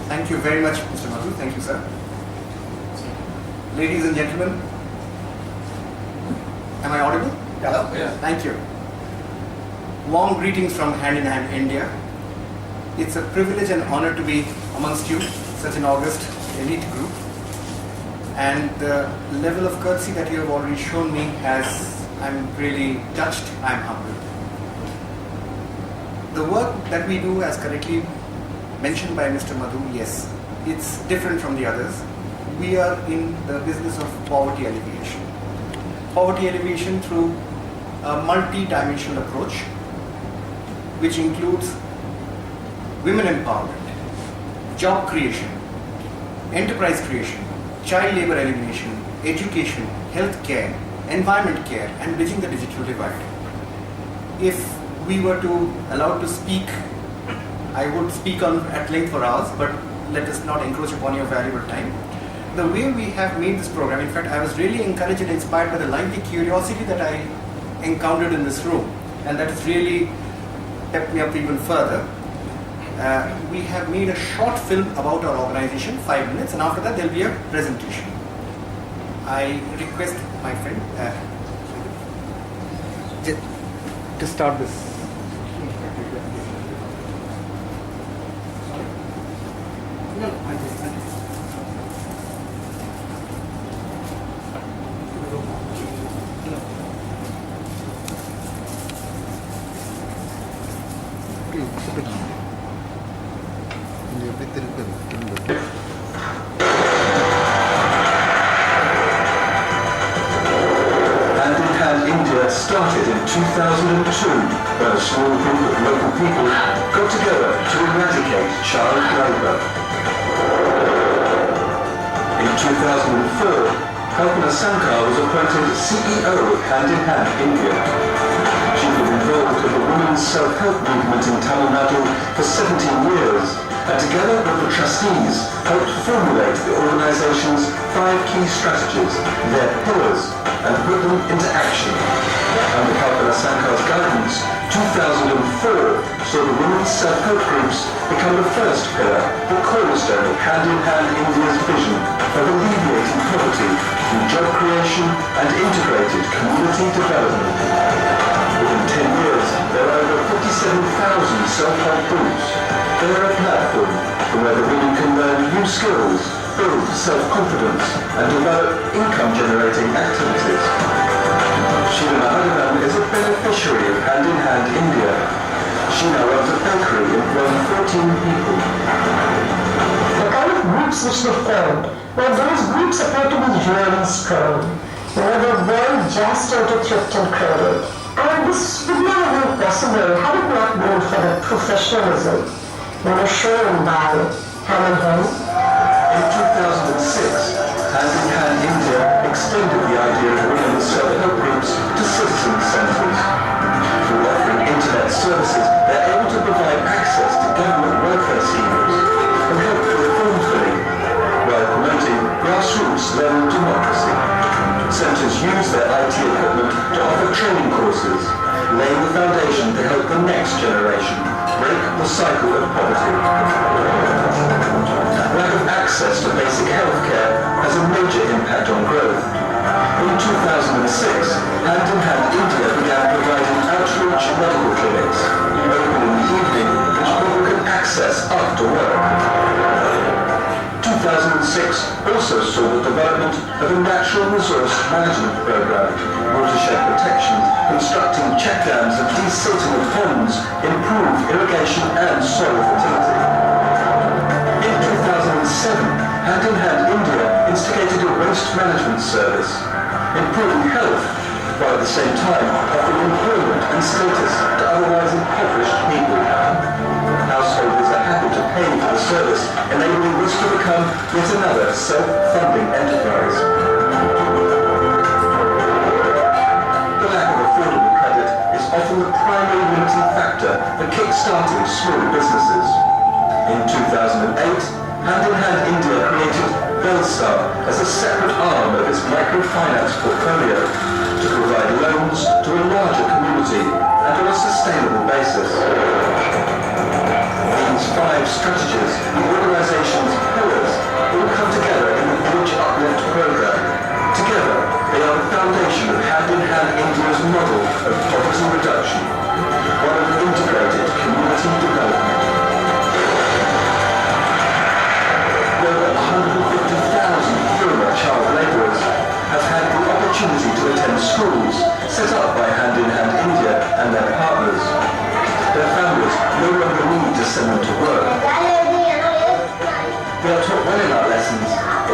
Thank you very much, Mr. Madhu. Thank you, sir. Ladies and gentlemen, am I audible? Hello? Yeah. Thank you. Warm greetings from Hand in Hand India. It's a privilege and honor to be amongst you, such an august elite group. And the level of courtesy that you have already shown me I'm really touched, I'm humbled. The work that we do, as correctly mentioned by Mr. Madhu, yes, it's different from the others. We are in the business of poverty alleviation. Poverty alleviation through a multi-dimensional approach, which includes women empowerment, job creation, enterprise creation, child labor elimination, education, health care, environment care, and bridging the digital divide. If we were allowed to speak, I would speak at length for hours, but let us not encroach upon your valuable time. The way we have made this program, in fact, I was really encouraged and inspired by the lively curiosity that I encountered in this room, and that has really kept me up even further. We have made a short film about our organization, 5 minutes, and after that there will be a presentation. I request my friend to start this. Started in 2002 when a small group of local people got together to eradicate child labour. In 2004, Kalpana Sankar was appointed CEO of Hand in Hand India. She's been involved in the women's self-help movement in Tamil Nadu for 17 years, and together with the trustees helped formulate the organisation's 5 key strategies, their pillars, and put them into action. Under Kalpana Sankar's guidance, 2004 saw the women's self-help groups become the first pillar, the cornerstone of Hand in Hand India's vision of alleviating poverty through job creation and integrated community development. Within 10 years, there are over 57,000 self-help groups. They are a platform from where the women can learn new skills, build self-confidence, and develop income-generating activities. Sheila Mahadevan is a beneficiary of Hand in Hand India. She now runs a bakery employing 14 people. The kind of groups which they formed were those groups appear to be really strong. They were just out of thrift and credit. And this would not have been possible had it not been for the professionalism that was shown by Hand in Hand. In 2006, Hand in Hand India extended the idea of women's self-help groups to citizen centres. Through offering internet services, they're able to provide access to government welfare schemes and help with reform filling, while promoting grassroots-level democracy. Centres use their IT equipment to offer training courses, laying the foundation to help the next generation break the cycle of poverty. Lack of access to basic health care has a major impact on growth. In 2006, Hand in Hand India began providing outreach medical clinics, open in the evening, which people can access after work. 2006 also saw the development of a natural resource management program, watershed protection, constructing check dams and desilting of ponds, improve irrigation and soil fertility. In 2007, Hand in Hand India instigated a waste management service, improving health, while at the same time offering employment and status to otherwise impoverished people. Householders are happy to pay for the service, enabling this to become yet another self-funding enterprise. The lack of affordable credit is often the primary limiting factor for kick-starting small businesses. In 2008, Hand in Hand India created Belstar as a separate arm of its microfinance portfolio to provide loans to a larger community and on a sustainable basis. These 5 strategies the organisation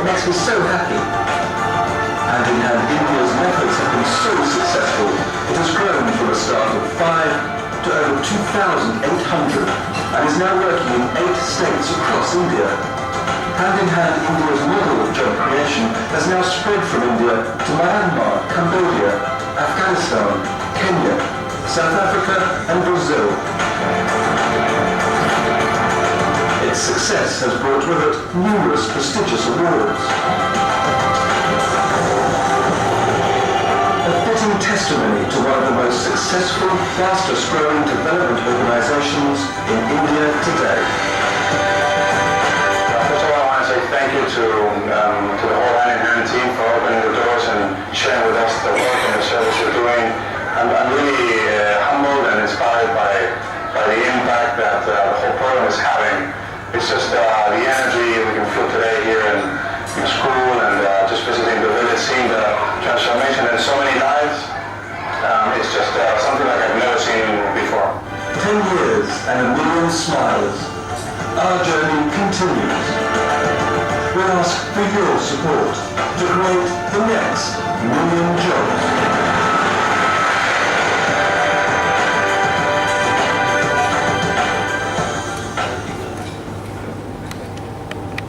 makes me so happy. Hand in hand, India's methods have been so successful. It has grown from a start of 5 to over 2,800 and is now working in 8 states across India. Hand in hand, India's model of job creation has now spread from India to Myanmar, Cambodia, Afghanistan, Kenya, South Africa and Brazil. Its success has brought with it numerous prestigious awards. A fitting testimony to one of the most successful, fastest growing development organizations in India today. First of all, I want to say thank you to the whole Hand in Hand team for opening the doors and sharing with us the work and the service you're doing. I'm really humbled and inspired by the impact that the whole program is having. It's just the energy we can feel today here in school and just visiting the village, seeing the transformation in so many lives. It's just something like I've never seen before. 10 years and 1 million smiles. Our journey continues. We ask for your support to create the next 1 million jobs.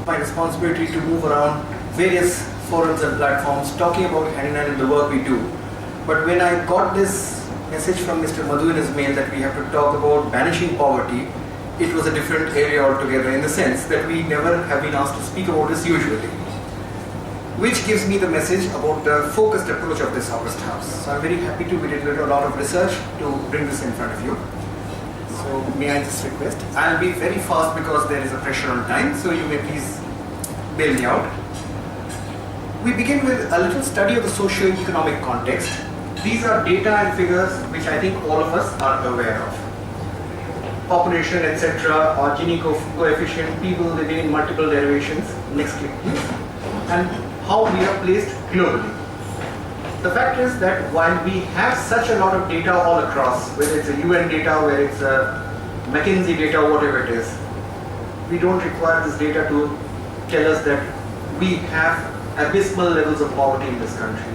My responsibility to move around various forums and platforms talking about Hand in Hand and the work we do. But when I got this message from Mr. Madhu in his mail that we have to talk about banishing poverty, it was a different area altogether in the sense that we never have been asked to speak about this usually. Which gives me the message about the focused approach of this August House. So I'm very happy to, we did a lot of research to bring this in front of you. So may I just request? I'll be very fast because there is a pressure on time, so you may please bail me out. We begin with a little study of the socio-economic context. These are data and figures which I think all of us are aware of. Population, etc., or Gini coefficient, people living in multiple derivations. Next click, please. And how we are placed globally. The fact is that while we have such a lot of data all across, whether it's a UN data, whether it's a McKinsey data, whatever it is, we don't require this data to tell us that we have abysmal levels of poverty in this country.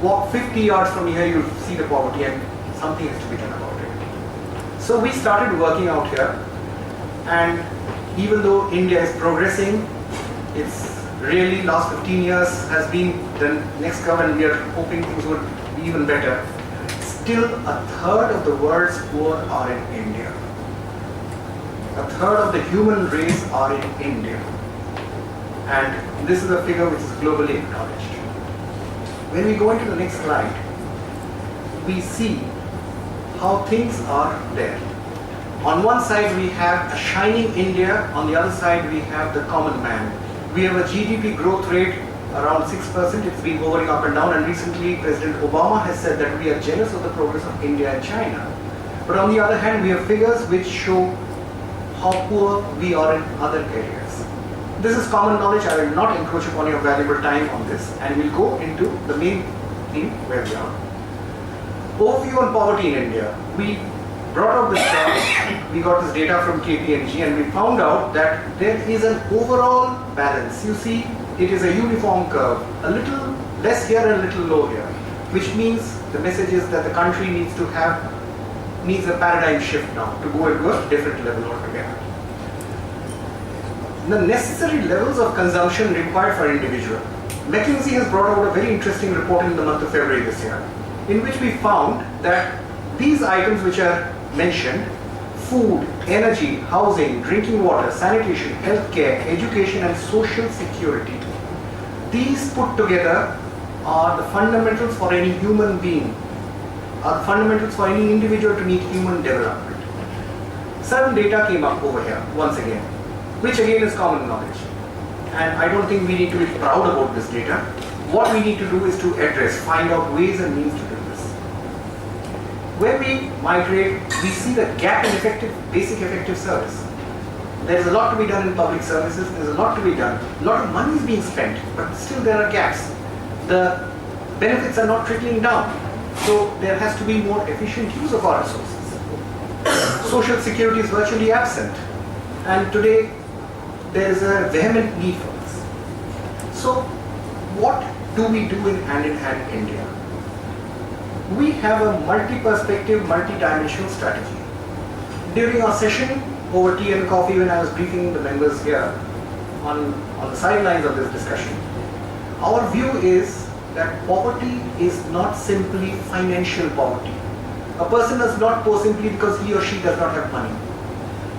Walk 50 yards from here, you see the poverty and something has to be done about it. So we started working out here, and even though India is progressing, it's really last 15 years has been the next curve and we are hoping things would be even better. Still a third of the world's poor are in India. A third of the human race are in India. And this is a figure which is globally acknowledged. When we go into the next slide, we see how things are there. On one side we have a shining India, on the other side we have the common man. We have a GDP growth rate around 6%, it's been hovering up and down, and recently President Obama has said that we are jealous of the progress of India and China. But on the other hand, we have figures which show how poor we are in other areas. This is common knowledge, I will not encroach upon your valuable time on this, and we'll go into the main theme where we are. Overview on poverty in India. We brought up this chart, we got this data from KPMG, and we found out that there is an overall balance. You see, it is a uniform curve, a little less here and a little low here, which means the message is that the country needs a paradigm shift now to go into a different level altogether. The necessary levels of consumption required for an individual. McKinsey has brought out a very interesting report in the month of February this year, in which we found that these items which are mentioned, food, energy, housing, drinking water, sanitation, healthcare, education and social security, these put together are the fundamentals for any human being, are the fundamentals for any individual to meet human development. Certain data came up over here once again, which again is common knowledge. And I don't think we need to be proud about this data. What we need to do is to address, find out ways and means to do this. When we migrate, we see the gap in basic effective service. There is a lot to be done in public services, there is a lot to be done. A lot of money is being spent, but still there are gaps. The benefits are not trickling down. So there has to be more efficient use of our resources. Social security is virtually absent. And today, there is a vehement need for this. So what do we do in Hand in Hand India? We have a multi-perspective, multi-dimensional strategy. During our session over tea and coffee, when I was briefing the members here on the sidelines of this discussion, our view is that poverty is not simply financial poverty. A person does not poor simply because he or she does not have money.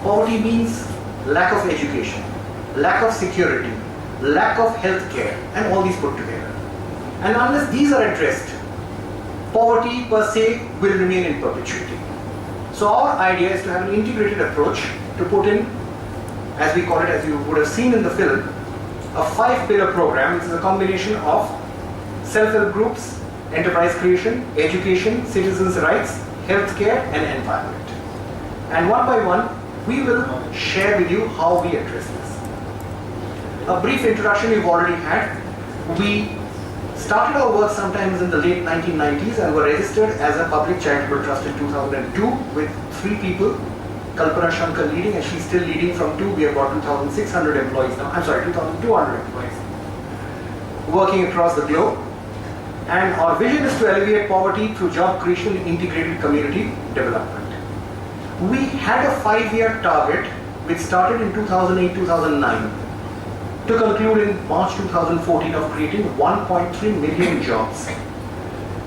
Poverty means lack of education, lack of security, lack of health care, and all these put together. And unless these are addressed, poverty per se will remain in perpetuity. So our idea is to have an integrated approach to put in, as we call it, as you would have seen in the film, a 5-pillar program, which is a combination of self-help groups, enterprise creation, education, citizens' rights, healthcare, and environment. And one by one, we will share with you how we address this. A brief introduction we've already had. We started our work sometimes in the late 1990s and were registered as a public charitable trust in 2002 with 3 people, Kalpana Shankar leading, and she's still leading from 2. We have got 2,600 employees now. 2,200 employees working across the globe. And our vision is to alleviate poverty through job creation and integrated community development. We had a 5-year target which started in 2008-2009 to conclude in March 2014 of creating 1.3 million jobs.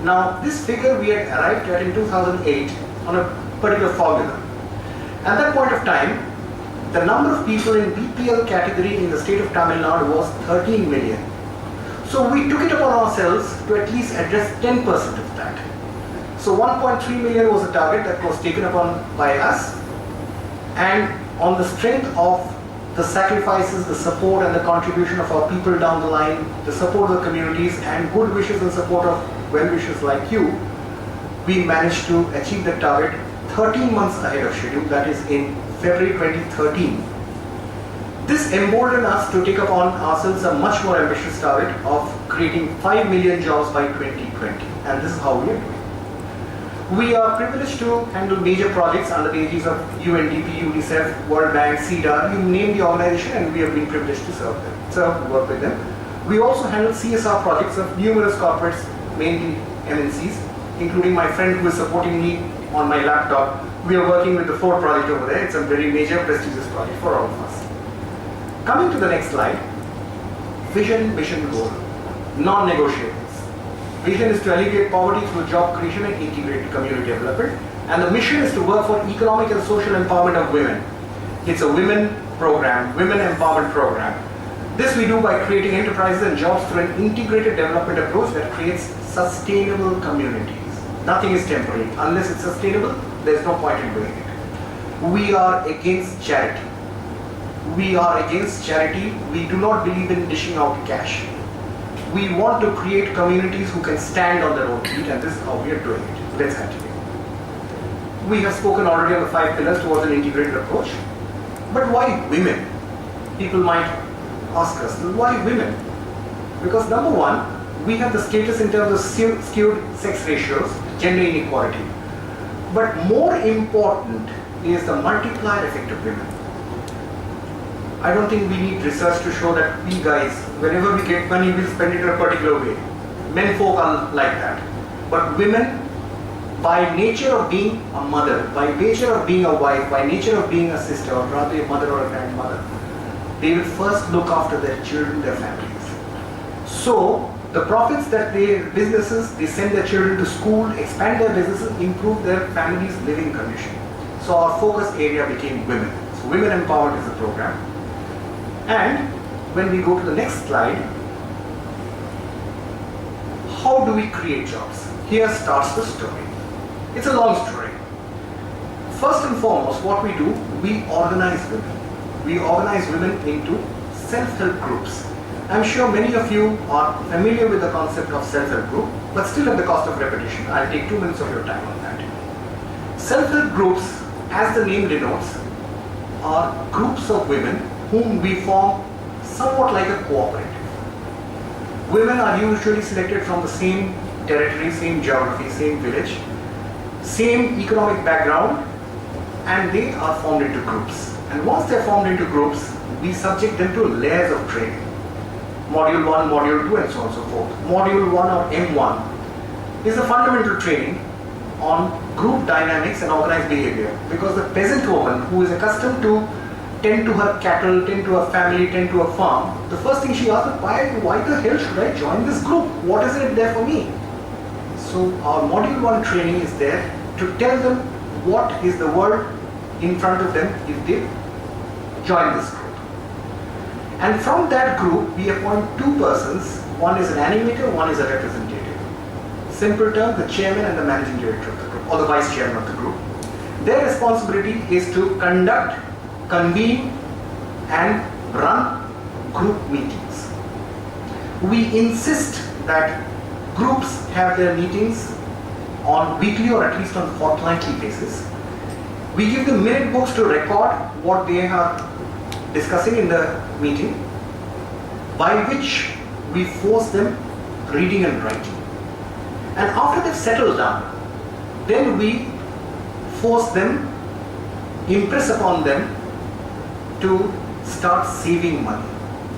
Now, this figure we had arrived at in 2008 on a particular formula. At that point of time, the number of people in BPL category in the state of Tamil Nadu was 13 million. So we took it upon ourselves to at least address 10% of that. So 1.3 million was a target that was taken upon by us, and on the strength of the sacrifices, the support and the contribution of our people down the line, the support of the communities and good wishes and support of well-wishers like you, we managed to achieve the target 13 months ahead of schedule, that is in February 2013. This emboldened us to take upon ourselves a much more ambitious target of creating 5 million jobs by 2020, and this is how we are doing. We are privileged to handle major projects under the aegis of UNDP, UNICEF, World Bank, CEDAR, you name the organization, and we have been privileged to work with them. We also handle CSR projects of numerous corporates, mainly MNCs, including my friend who is supporting me on my laptop. We are working with the Ford project over there. It's a very major, prestigious project for all of us. Coming to the next slide, vision, mission, goal, non-negotiables. Vision is to alleviate poverty through job creation and integrated community development. And the mission is to work for economic and social empowerment of women. It's a women program, women empowerment program. This we do by creating enterprises and jobs through an integrated development approach that creates sustainable communities. Nothing is temporary. Unless it's sustainable, there's no point in doing it. We are against charity. We are against charity. We do not believe in dishing out cash. We want to create communities who can stand on their own feet, and this is how we are doing it. Let's continue. We have spoken already on the 5 pillars towards an integrated approach. But why women? People might ask us, why women? Because number one, we have the status in terms of skewed sex ratios, gender inequality. But more important is the multiplier effect of women. I don't think we need research to show that we guys, whenever we get money, we'll spend it in a particular way. Men folk are like that. But women, by nature of being a mother, by nature of being a wife, by nature of being a sister, or rather a mother or a grandmother, they will first look after their children, their families. So, the profits that their businesses, they send their children to school, expand their businesses, improve their families' living condition. So our focus area became women. So Women Empowered is the program. And when we go to the next slide, how do we create jobs? Here starts the story. It's a long story. First and foremost, what we do, we organize women. We organize women into self-help groups. I'm sure many of you are familiar with the concept of self-help group, but still at the cost of repetition, I'll take 2 minutes of your time on that. Self-help groups, as the name denotes, are groups of women whom we form somewhat like a cooperative. Women are usually selected from the same territory, same geography, same village, same economic background, and they are formed into groups. And once they're formed into groups, we subject them to layers of training. Module 1, Module 2 and so on and so forth. Module 1 or M1 is a fundamental training on group dynamics and organized behavior, because the peasant woman who is accustomed to tend to her cattle, tend to her family, tend to her farm, the first thing she asks is, why the hell should I join this group? What is it there for me? So our Module 1 training is there to tell them what is the world in front of them if they join this group. And from that group, we appoint two persons. One is an animator, one is a representative. Simple term, the chairman and the managing director of the group, or the vice chairman of the group. Their responsibility is to conduct, convene, and run group meetings. We insist that groups have their meetings on weekly or at least on fortnightly basis. We give them minute books to record what they are discussing in the meeting, by which we force them reading and writing. And after they've settled down, then we force them, impress upon them to start saving money.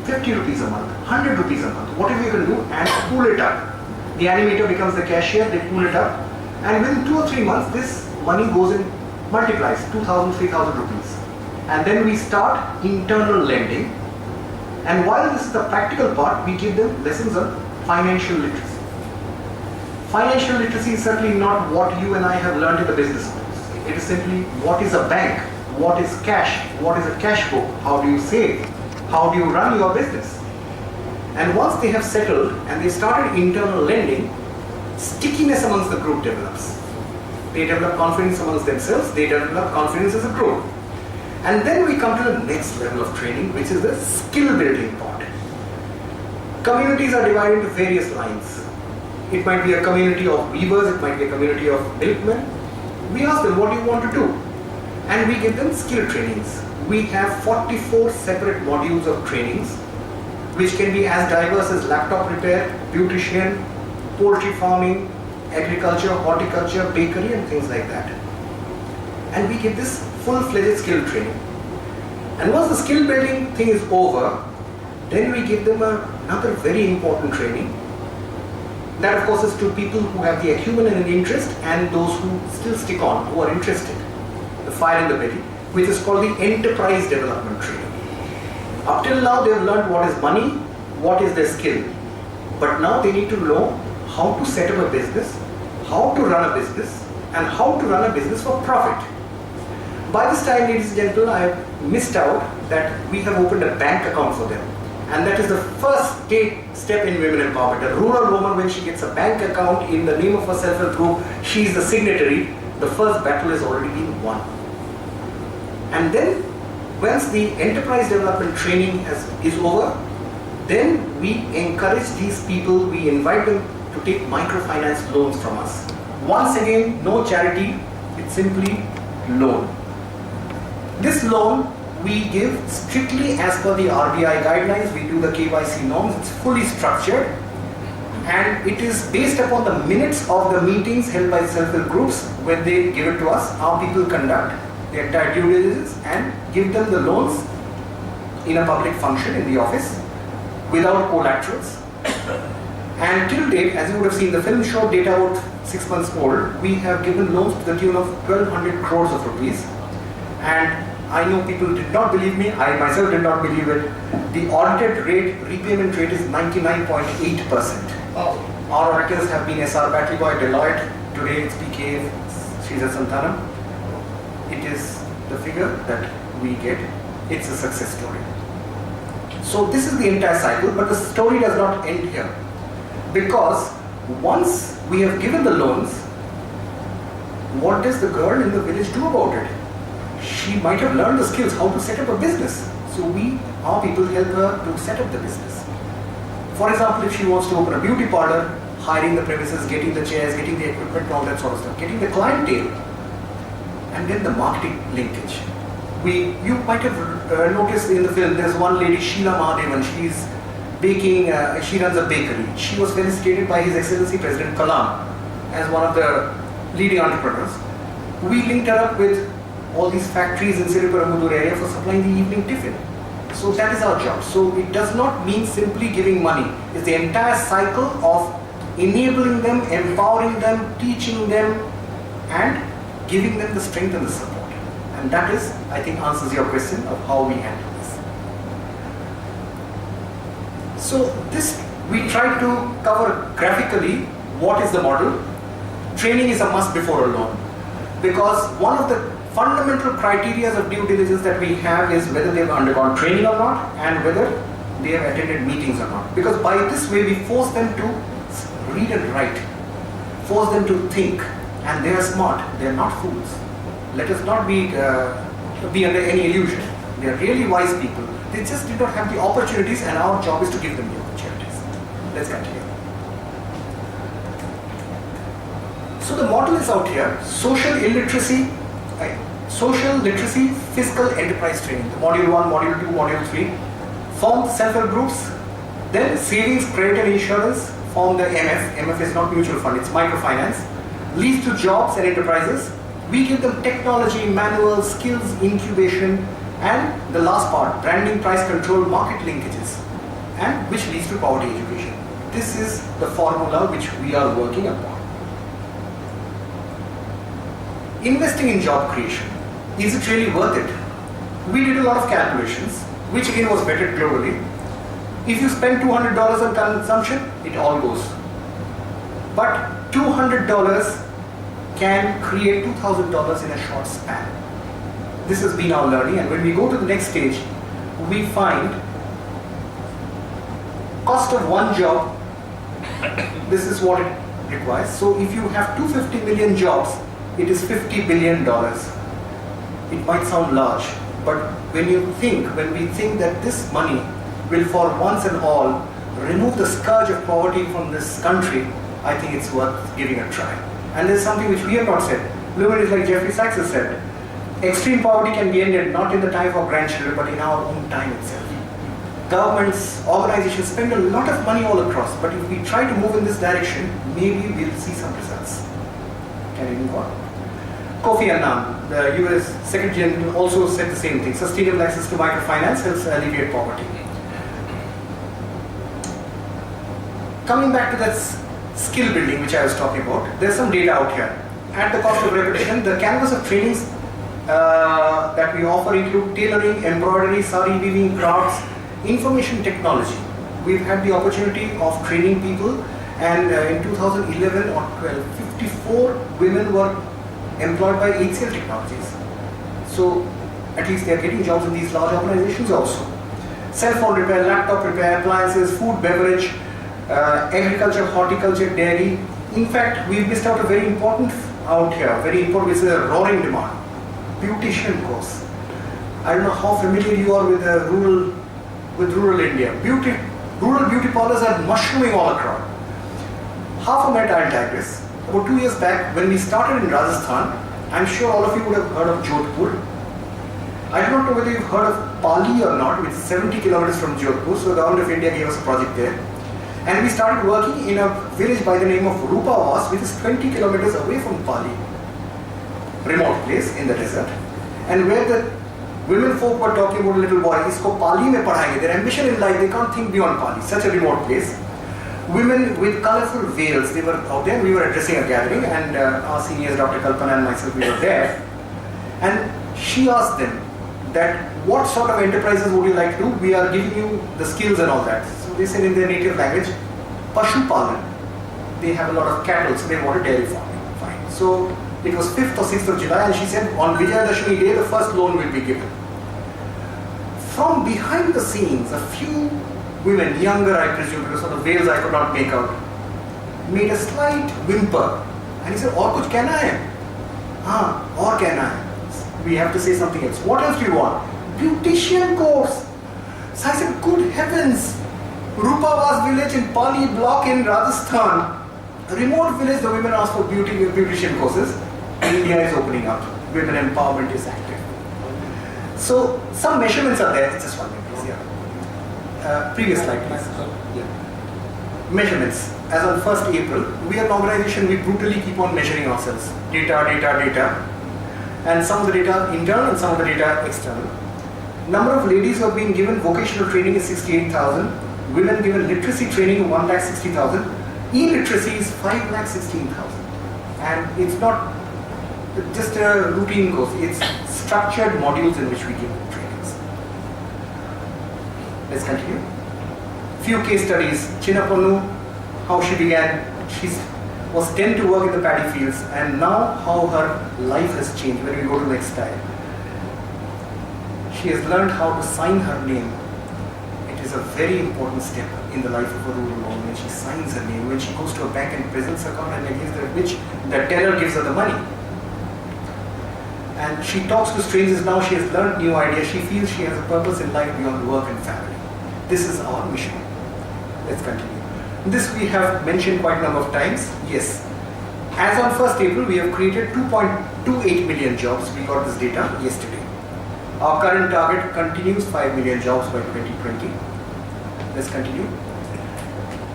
50 rupees a month, 100 rupees a month, whatever you can do, and pool it up. The animator becomes the cashier, they pool it up, and within 2 or 3 months, this money goes in, multiplies, 2,000, 3,000 rupees. And then we start internal lending. And while this is the practical part, we give them lessons on financial literacy. Financial literacy is certainly not what you and I have learned in the business schools. It is simply what is a bank, what is cash, what is a cash book, how do you save, how do you run your business. And once they have settled and they started internal lending, stickiness amongst the group develops. They develop confidence amongst themselves, they develop confidence as a group. And then we come to the next level of training, which is the skill building part. Communities are divided into various lines. It might be a community of weavers, it might be a community of milkmen. We ask them, what do you want to do? And we give them skill trainings. We have 44 separate modules of trainings, which can be as diverse as laptop repair, beautician, poultry farming, agriculture, horticulture, bakery, and things like that. And we give this full-fledged skill training. And once the skill building thing is over, then we give them another very important training. That of course is to people who have the acumen and an interest, and those who still stick on, who are interested, the fire in the belly, which is called the enterprise development training. Up till now they have learned what is money, what is their skill. But now they need to know how to set up a business, how to run a business, and how to run a business for profit. By this time, ladies and gentlemen, I have missed out that we have opened a bank account for them. And that is the first step in women empowerment. A rural woman, when she gets a bank account in the name of a self-help group, she is the signatory. The first battle has already been won. And then, once the enterprise development training is over, then we encourage these people, we invite them to take microfinance loans from us. Once again, no charity, it's simply loan. This loan we give strictly as per the RBI guidelines. We do the KYC norms. It's fully structured, and it is based upon the minutes of the meetings held by self-help groups. When they give it to us, our people conduct the entire due diligence and give them the loans in a public function in the office without collaterals. And till date, as you would have seen, the film showed data out 6 months old. We have given loans to the tune of 1,200 crores of rupees. And I know people did not believe me, I myself did not believe it. The audited rate, repayment rate is 99.8%. Our auditors have been SR Battery Boy, Deloitte, today it's PK, Sridhar Santhanam. It is the figure that we get. It's a success story. So this is the entire cycle, but the story does not end here. Because once we have given the loans, what does the girl in the village do about it? She might have learned the skills how to set up a business. So our people help her to set up the business. For example, if she wants to open a beauty parlor, hiring the premises, getting the chairs, getting the equipment, all that sort of stuff, getting the clientele, and then the marketing linkage. You might have noticed in the film, there's one lady, Sheila Mahadevan, she's baking, she runs a bakery. She was felicitated by His Excellency President Kalam as one of the leading entrepreneurs. We linked her up with all these factories in Siripuramudur area for supplying the evening tiffin. So that is our job. So it does not mean simply giving money. It's the entire cycle of enabling them, empowering them, teaching them, and giving them the strength and the support. And that is, I think, answers your question of how we handle this. So this, we try to cover graphically what is the model. Training is a must before a loan, because one of the fundamental criteria of due diligence that we have is whether they have undergone training or not, and whether they have attended meetings or not. Because by this way we force them to read and write, force them to think, and they are smart, they are not fools. Let us not be under any illusion. They are really wise people. They just did not have the opportunities, and our job is to give them the opportunities. Let's continue. So the model is out here: social illiteracy, social literacy, fiscal enterprise training. The module 1, module 2, module 3. Form self-help groups. Then savings, credit and insurance. Form the MF. MF is not mutual fund, it's microfinance. Leads to jobs and enterprises. We give them technology, manual, skills, incubation, and the last part, branding, price control, market linkages, and which leads to poverty education. This is the formula which we are working upon. Investing in job creation. Is it really worth it? We did a lot of calculations, which again was vetted globally. If you spend $200 on consumption, it all goes. But $200 can create $2,000 in a short span. This has been our learning, and when we go to the next stage, we find cost of one job, this is what it requires. So if you have 250 million jobs, it is $50 billion. It might sound large, but when we think that this money will for once and all remove the scourge of poverty from this country, I think it's worth giving a try. And there's something which we have not said. Lumen is like Jeffrey Sachs has said, extreme poverty can be ended not in the time of our grandchildren, but in our own time itself. Governments, organizations spend a lot of money all across, but if we try to move in this direction, maybe we'll see some results. Can we move on? Kofi Annan, the US Secretary General, also said the same thing. Sustainable access to microfinance helps alleviate poverty. Coming back to that skill building which I was talking about, there's some data out here. At the cost of repetition, the canvas of trainings that we offer include tailoring, embroidery, sari weaving, crafts, information technology. We've had the opportunity of training people, and in 2011 or 12, 54 women were employed by HCL Technologies. So at least they are getting jobs in these large organizations also. Cell phone repair, laptop repair, appliances, food, beverage, agriculture, horticulture, dairy. In fact, we've missed out a very important out here, very important, this is a roaring demand. Beautician course. I don't know how familiar you are with rural India. Rural beauty parlors are mushrooming all across. Half a minute I'll digress. About 2 years back, when we started in Rajasthan, I'm sure all of you would have heard of Jodhpur. I do not know whether you've heard of Pali or not, which is 70 kilometers from Jodhpur. So the government of India gave us a project there. And we started working in a village by the name of Rupavas, which is 20 kilometers away from Pali. Remote place in the desert. And where the women folk were talking about a little boy, isko Pali mein padhayenge. Their ambition in life, they can't think beyond Pali. Such a remote place. Women with colorful veils, they were out there. We were addressing a gathering, and our seniors, Dr. Kalpana and myself, we were there. And she asked them that what sort of enterprises would you like to do? We are giving you the skills and all that. So they said in their native language, Pashu Palan. They have a lot of cattle, so they wanted dairy farming. Fine. So it was 5th or 6th of July, and she said on Vijayadashmi day, the first loan will be given. From behind the scenes, a few women, younger I presume, because of the veils I could not make out, made a slight whimper. And he said, "Aur kuch kehna hai?" Aur kehna hai. We have to say something else. What else do you want? Beautician course. So I said, good heavens, Rupavas village in Pali block in Rajasthan, a remote village, the women asked for beautician courses. India is opening up. Women empowerment is active. So some measurements are there. Just one minute, please. Yeah. Previous slide, please. Yeah. Measurements. As on 1st April, we are an organization, we brutally keep on measuring ourselves. Data. And some of the data internal and some of the data external. Number of ladies who have been given vocational training is 68,000. Women given literacy training 1,60,000. E-literacy is 5,16,000. And it's not just a routine course, it's structured modules in which we give trainings. Let's continue. Few case studies. Chinnaponnu, how she began. She was 10 to work in the paddy fields, and now how her life has changed when we go to the next slide. She has learned how to sign her name. It is a very important step in the life of a rural woman when she signs her name, when she goes to a bank and presents her account and against which the teller gives her the money. And she talks to strangers now, she has learned new ideas, she feels she has a purpose in life beyond work and family. This is our mission. Let's continue. This we have mentioned quite a number of times. Yes. As on 1st April, we have created 2.28 million jobs. We got this data yesterday. Our current target continues 5 million jobs by 2020. Let's continue.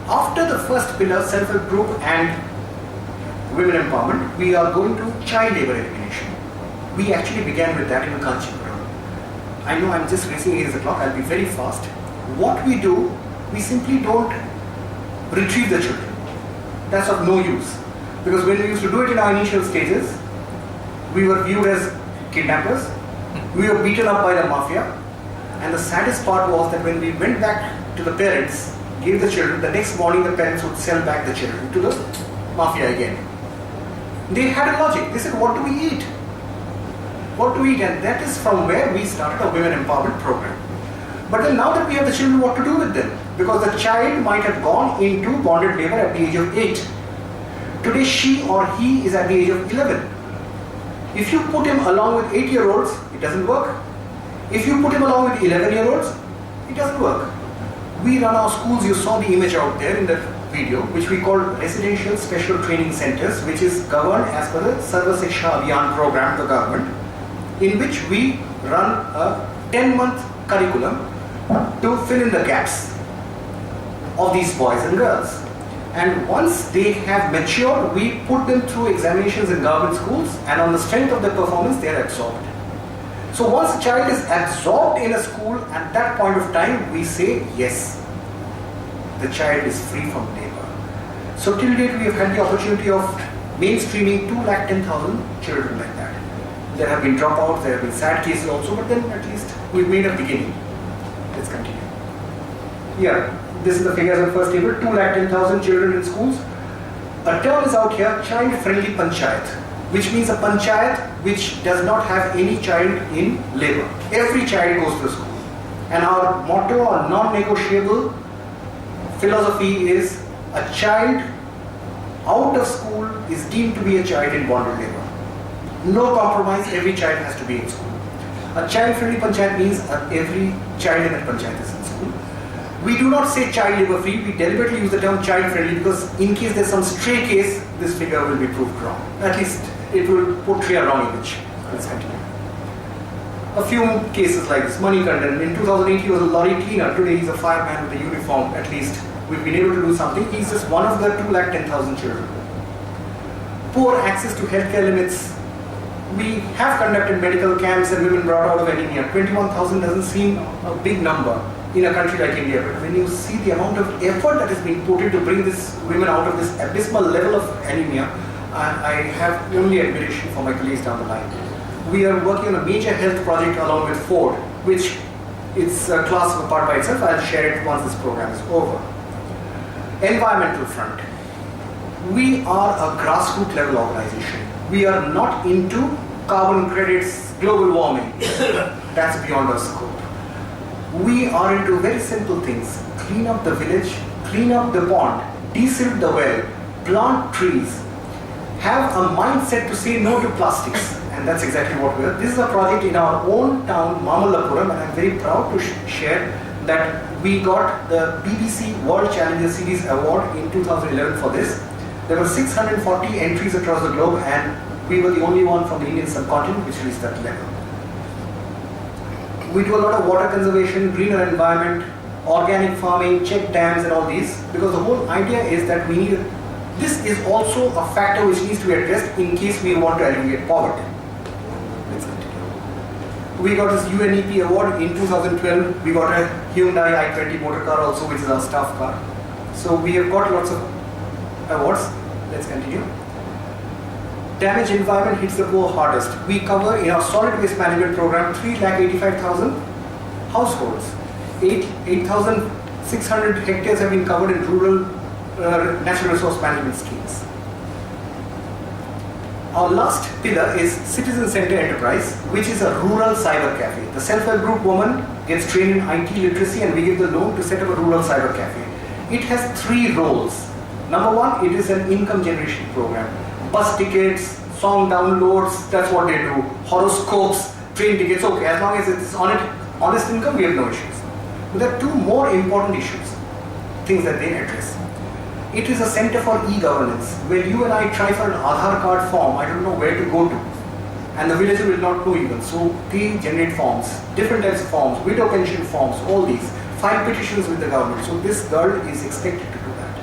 After the first pillar, self-help group and women empowerment, we are going to child labor elimination. We actually began with that in Kanchipuram. I know I'm just racing against the clock, I'll be very fast. What we do, we simply don't retrieve the children. That's of no use. Because when we used to do it in our initial stages, we were viewed as kidnappers, we were beaten up by the mafia, and the saddest part was that when we went back to the parents, gave the children, the next morning the parents would sell back the children to the mafia again. They had a logic. They said, what do we eat? What do we eat? And that is from where we started a women empowerment program. But then now that we have the children, what to do with them? Because the child might have gone into bonded labor at the age of 8. Today she or he is at the age of 11. If you put him along with 8-year-olds, it doesn't work. If you put him along with 11-year-olds, it doesn't work. We run our schools, you saw the image out there in the video, which we call Residential Special Training Centers, which is governed as per the Sarva Shiksha Abhiyan program of the government, in which we run a 10-month curriculum to fill in the gaps of these boys and girls. And once they have matured, we put them through examinations in government schools, and on the strength of their performance, they are absorbed. So once a child is absorbed in a school, at that point of time, we say, yes, the child is free from labor. So till date, we have had the opportunity of mainstreaming 210,000 children like that. There have been dropouts, there have been sad cases also, but then at least we've made a beginning. Let's continue. Here, this is the figures on 1st April, 210,000 children in schools. A term is out here, child-friendly panchayat, which means a panchayat which does not have any child in labor. Every child goes to school. And our motto or non-negotiable philosophy is a child out of school is deemed to be a child in bonded labor. No compromise, every child has to be in school. A child-friendly panchayat means every child in that panchayat is in school. We do not say child labor free, we deliberately use the term child friendly because in case there's some stray case, this figure will be proved wrong. At least it will portray a wrong image. Let's continue. A few cases like this. Manikandan, in 2008 he was a lorry cleaner, today he's a fireman with a uniform. At least we've been able to do something. He's just one of the 210,000 children. Poor access to healthcare limits. We have conducted medical camps and women brought out of anemia. 21,000 doesn't seem a big number in a country like India, but when you see the amount of effort that is being put in to bring these women out of this abysmal level of anemia, I have only admiration for my colleagues down the line. We are working on a major health project along with Ford, which is a class apart by itself. I'll share it once this program is over. Environmental front. We are a grassroots level organization. We are not into carbon credits, global warming. That's beyond our scope. We are into very simple things. Clean up the village, clean up the pond, desilt the well, plant trees, have a mindset to say no to plastics. And that's exactly what we are. This is a project in our own town, Mamallapuram, and I'm very proud to share that we got the BBC World Challenger Series Award in 2011 for this. There were 640 entries across the globe, and we were the only one from the Indian subcontinent which reached that level. We do a lot of water conservation, greener environment, organic farming, check dams and all these, because the whole idea is that we need, this is also a factor which needs to be addressed in case we want to alleviate poverty. Let's continue. We got this UNEP award in 2012. We got a Hyundai i20 motor car also, which is our staff car. So we have got lots of awards. Let's continue. Damaged environment hits the poor hardest. We cover in our solid waste management program 3,85,000 households. 8,600 hectares have been covered in rural natural resource management schemes. Our last pillar is Citizen Center Enterprise, which is a rural cyber cafe. The self-help group woman gets trained in IT literacy and we give the loan to set up a rural cyber cafe. It has 3 roles. Number 1, it is an income generation program. Bus tickets, song downloads, that's what they do. Horoscopes, train tickets, okay, as long as it is honest income, we have no issues. But there are 2 more important issues, things that they address. It is a center for e-governance, where you and I try for an Aadhaar card form, I don't know where to go to. And the villager will not know even. So they generate forms, different types of forms, widow pension forms, all these. File petitions with the government. So this girl is expected to do that.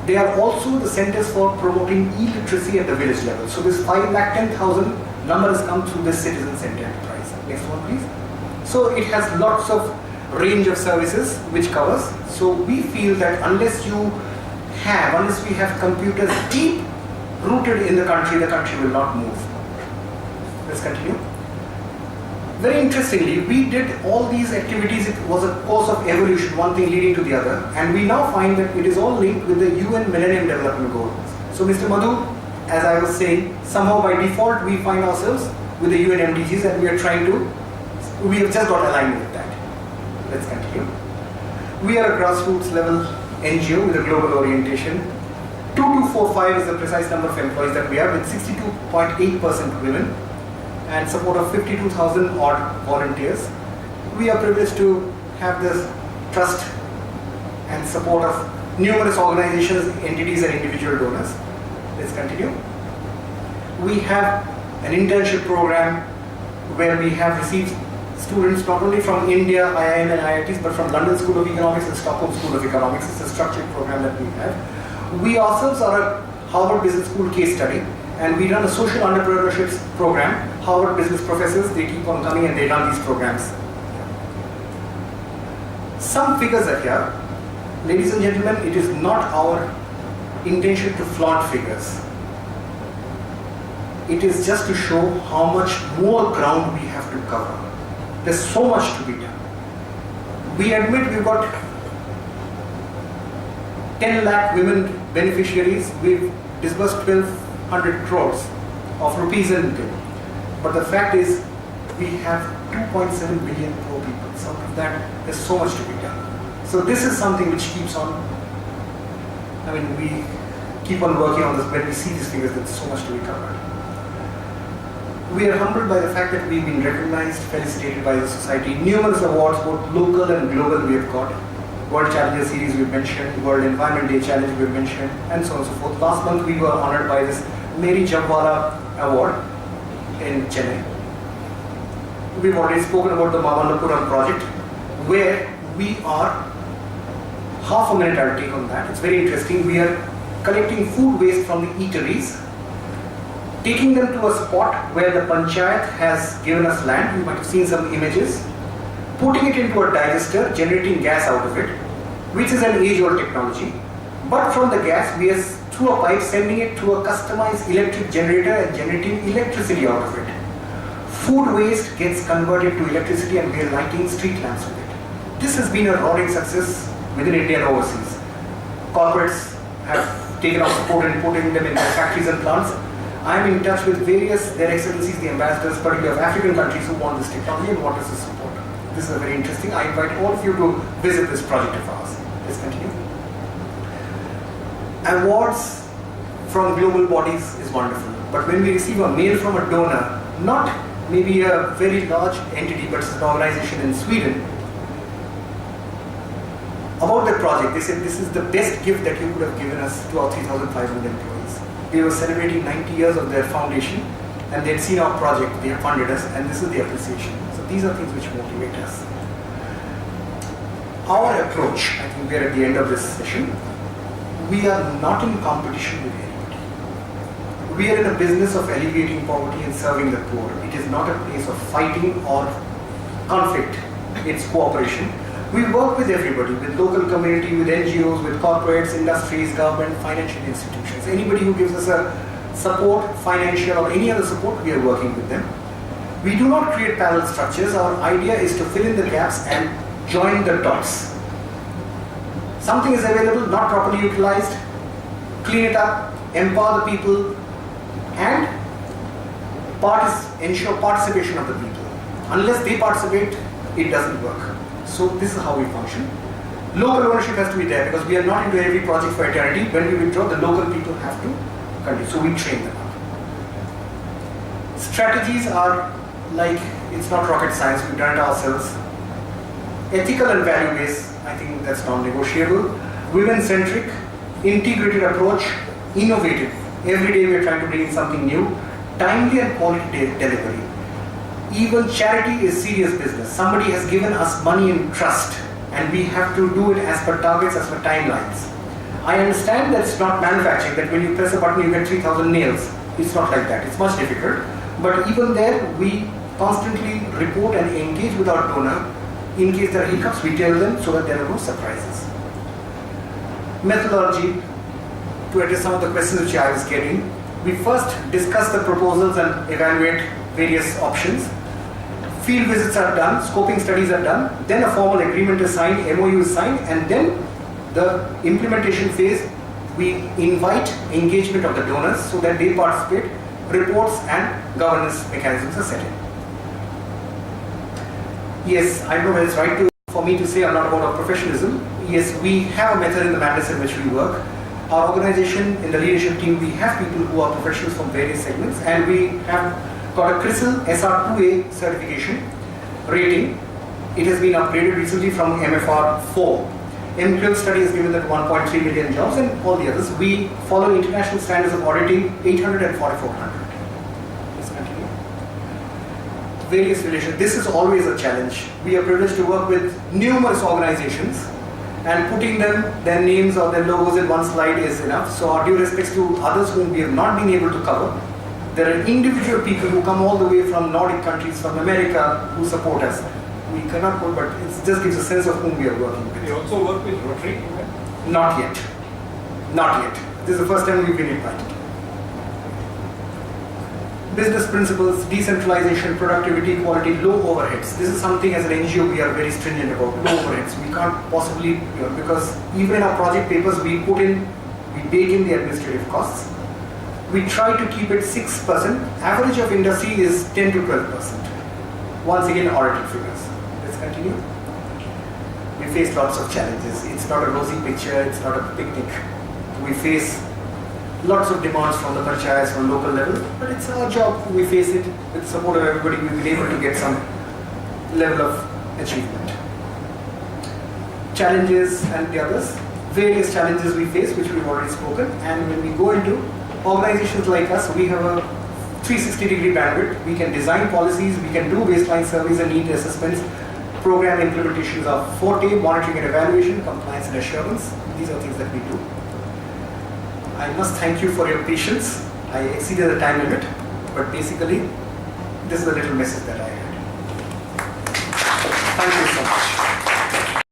They are also the centers for promoting e-literacy at the village level. So this 5,10,000 number has come through this Citizen Center Enterprise. Next one please. So it has lots of range of services which covers. So we feel that unless we have computers deep rooted in the country will not move. Let's continue. Very interestingly, we did all these activities, it was a course of evolution, one thing leading to the other, and we now find that it is all linked with the UN Millennium Development Goals. So Mr. Madhu, as I was saying, somehow by default we find ourselves with the UN MDGs and we have just got aligned with that. Let's continue. We are a grassroots level NGO with a global orientation. 2245 is the precise number of employees that we have, with 62.8% women and support of 52,000 odd volunteers. We are privileged to have this trust and support of numerous organizations, entities and individual donors. Let's continue. We have an internship program where we have received students not only from India, IIM and IITs, but from London School of Economics and Stockholm School of Economics. It's a structured program that we have. We ourselves are a Harvard Business School case study, and we run a social entrepreneurship program. Harvard business professors, they keep on coming and they run these programs. Some figures are here. Ladies and gentlemen, it is not our intention to flaunt figures. It is just to show how much more ground we have to cover. There's so much to be done. We admit we've got 10 lakh women beneficiaries. We've disbursed 1,200 crores of rupees in income. But the fact is, we have 2.7 billion poor people. So out of that, there's so much to be done. So this is something which keeps on, we keep on working on this. When we see these figures, there's so much to be covered. We are humbled by the fact that we've been recognized, felicitated by the society. Numerous awards, both local and global, we have got. World Challenger Series we've mentioned, World Environment Day Challenge we've mentioned, and so on and so forth. Last month we were honored by this Mary Jabwala Award in Chennai. We've already spoken about the Mavandapuram project, where we are, half a minute I'll take on that. It's very interesting. We are collecting food waste from the eateries, taking them to a spot where the panchayat has given us land. You might have seen some images. Putting it into a digester, generating gas out of it, which is an age-old technology. But from the gas, we are through a pipe sending it to a customized electric generator and generating electricity out of it. Food waste gets converted to electricity and we are lighting street lamps with it. This has been a roaring success within India and overseas. Corporates have taken up support and putting them in their factories and plants. I am in touch with various, their excellencies, the ambassadors, particularly of African countries who want this technology and want us to support. This is very interesting. I invite all of you to visit this project of ours. Let's continue. Awards from global bodies is wonderful, but when we receive a mail from a donor, not maybe a very large entity, but it's an organization in Sweden, about the project, they said this is the best gift that you could have given us to our 3,500 employees. They were celebrating 90 years of their foundation, and they had seen our project, they had funded us, and this is the appreciation. So these are things which motivate us. Our approach, I think we're at the end of this session, we are not in competition with anybody. we are in a business of alleviating poverty and serving the poor. It is not a place of fighting or conflict. It's cooperation. We work with everybody, with local community, with NGOs, with corporates, industries, government, financial institutions. Anybody who gives us a support, financial or any other support, we are working with them. We do not create parallel structures. Our idea is to fill in the gaps and join the dots. Something is available, not properly utilized, clean it up, empower the people, and ensure participation of the people. Unless they participate, it doesn't work. So this is how we function. Local ownership has to be there because we are not into every project for eternity. When we withdraw, the local people have to continue. So we train them up. Strategies are like, it's not rocket science, we've done it ourselves. Ethical and value-based, I think that's non-negotiable. Women-centric, integrated approach, innovative. Every day we're trying to bring in something new. Timely and quality delivery. Even charity is serious business. Somebody has given us money in trust and we have to do it as per targets, as per timelines. I understand that it's not manufacturing, that when you press a button you get 3,000 nails. It's not like that. It's much difficult. But even there, we constantly report and engage with our donor. In case there are hiccups, we tell them so that there are no surprises. Methodology, to address some of the questions which I was getting. We first discuss the proposals and evaluate various options. Field visits are done, scoping studies are done, then a formal agreement is signed, MOU is signed, and then the implementation phase, we invite engagement of the donors so that they participate, reports and governance mechanisms are set in. Yes, I don't know whether it's right for me to say or not about our professionalism. Yes, we have a method in the madness in which we work. Our organization, in the leadership team, we have people who are professionals from various segments, and we have got a CRISIL SR2A certification rating. It has been upgraded recently from MFR 4. MQL study has given that 1.3 million jobs and all the others. We follow international standards of auditing 800 and 4400. Let's continue. Various relations. This is always a challenge. We are privileged to work with numerous organizations, and putting their names or their logos in one slide is enough. So our due respects to others whom we have not been able to cover. There are individual people who come all the way from Nordic countries, from America, who support us. We cannot put, but it just gives a sense of whom we are working with. You also work with Rotary? Not yet. Not yet. This is the first time we've been invited. Business principles, decentralization, productivity, quality, low overheads. This is something as an NGO we are very stringent about. Low overheads. We can't possibly, because even in our project papers we bake in the administrative costs. We try to keep it 6%. Average of industry is 10 to 12%. Once again, audited figures. Let's continue. We face lots of challenges. It's not a rosy picture. It's not a picnic. We face lots of demands from the panchayats from local level, but it's our job. We face it with the support of everybody. We've been able to get some level of achievement. Challenges and the others. Various challenges we face, which we've already spoken. And when we go into organizations like us, we have a 360-degree bandwidth. We can design policies, we can do baseline surveys and need assessments. Program implementations are forte, monitoring and evaluation, compliance and assurance. These are things that we do. I must thank you for your patience. I exceeded the time limit, but basically, this is the little message that I had. Thank you so much.